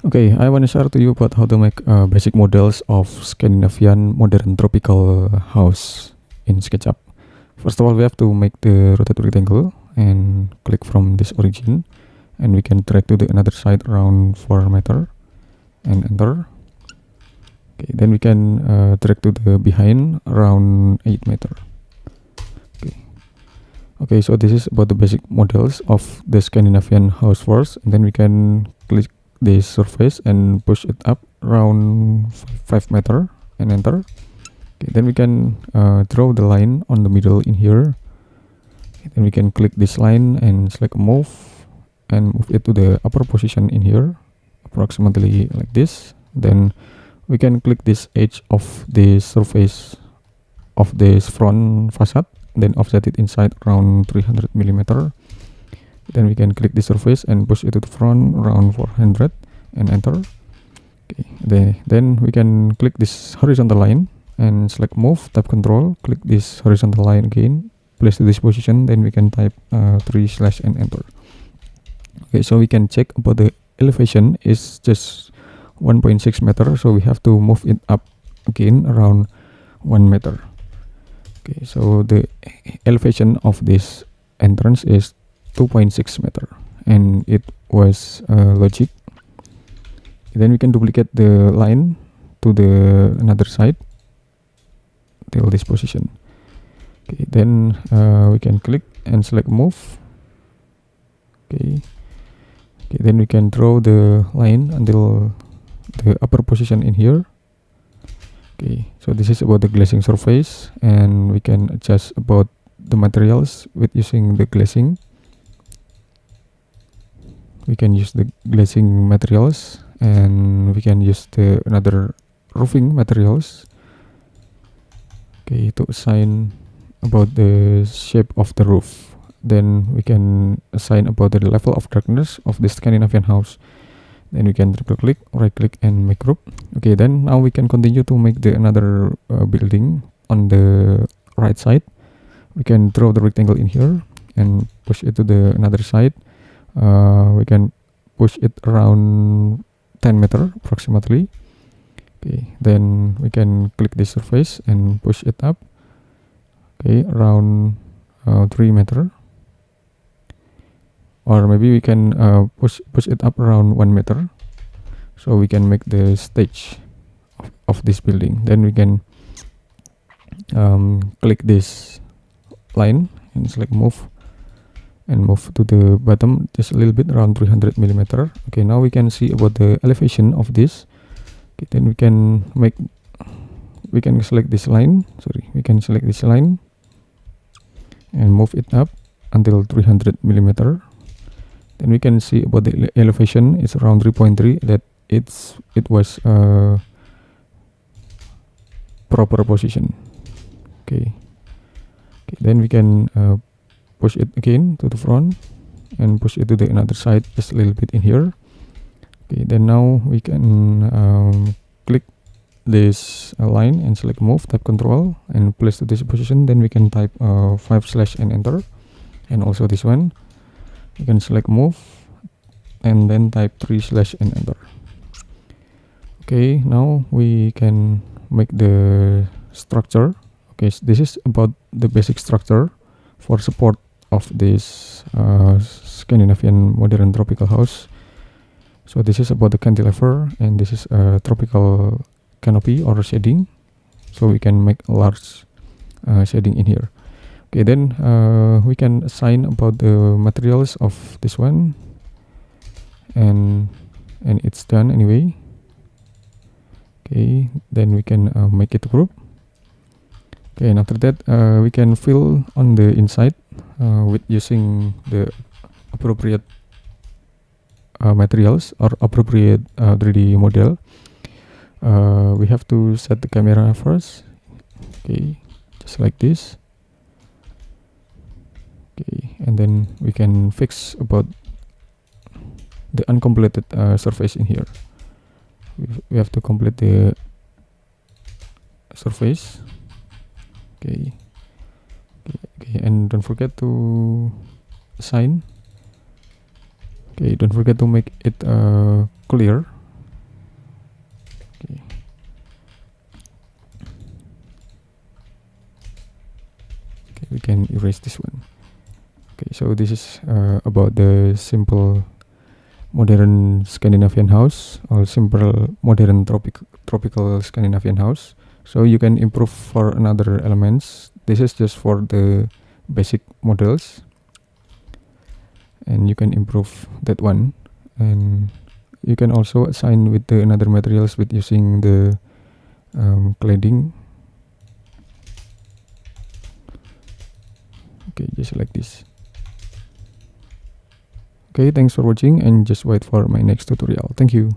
Okay, I want to share to you about how to make basic models of Scandinavian modern tropical house in SketchUp. First of all, we have to make the rotate rectangle and click from this origin, and we can drag to the another side around 4 meter and enter. Okay, then we can drag to the behind around 8 meter. Okay, so this is about the basic models of the Scandinavian house first, and then we can click this surface and push it up around 5 meter and enter. Okay, then we can draw the line on the middle in here. Okay, then we can click this line and select move and move it to the upper position in here, approximately like this. Then we can click this edge of the surface of this front facade, then offset it inside around 300 millimeter. Then we can click the surface and push it to the front around 400 and enter. Okay, then we can click this horizontal line and select move, type control, click this horizontal line again, place to this position, then we can type 3/ and enter. Okay, so we can check about the elevation is just 1.6 meter, so we have to move it up again around 1 meter. Okay, so the elevation of this entrance is 2.6 meter, and it was logic. Then we can duplicate the line to the another side till this position. Okay, then we can click and select move. Okay, then we can draw the line until the upper position in here. Okay, so this is about the glazing surface, and we can adjust about the materials with using the glazing. We can use the glazing materials, and we can use the another roofing materials. Okay, to assign about the shape of the roof. Then we can assign about the level of darkness of the Scandinavian house. Then we can triple click, right click, and make group. Okay, then now we can continue to make the another building on the right side. We can draw the rectangle in here and push it to the another side. We can push it around 10 meter approximately. Okay, then we can click this surface and push it up. Okay, around 3 meter. Or maybe we can push it up around 1 meter, so we can make the stage of this building. Then we can click this line and select move and move to the bottom just a little bit around 300 millimeter. Okay, now we can see about the elevation of this. Okay, then we can select this line. We can select this line and move it up until 300 millimeter. Then we can see about the elevation is around 3.3, that it was proper position. Okay, then we can push it again to the front and push it to the another side just a little bit in here. Okay, then now we can click this line and select move, type control, and place to this position. Then we can type 5/ and enter. And also this one, you can select move and then type 3/ and enter. Okay, now we can make the structure. Okay, so this is about the basic structure for support of this Scandinavian modern tropical house. So this is about the cantilever, and this is a tropical canopy or shading. So we can make a large shading in here. Okay, then we can assign about the materials of this one, and it's done anyway. Okay, then we can make it group. Okay, and after that we can fill on the inside with using the appropriate materials or appropriate 3D model. We have to set the camera first. Okay, just like this. Okay, and then we can fix about the uncompleted surface in here. We have to complete the surface. Okay, and don't forget to assign. Okay, don't forget to make it clear can erase this one. Okay, so this is about the simple modern Scandinavian house, or simple modern tropical Scandinavian house. So you can improve for another elements. This is just for the basic models, and you can improve that one. And you can also assign with the another materials with using the cladding. Okay, just like this. Okay, thanks for watching, and just wait for my next tutorial. Thank you.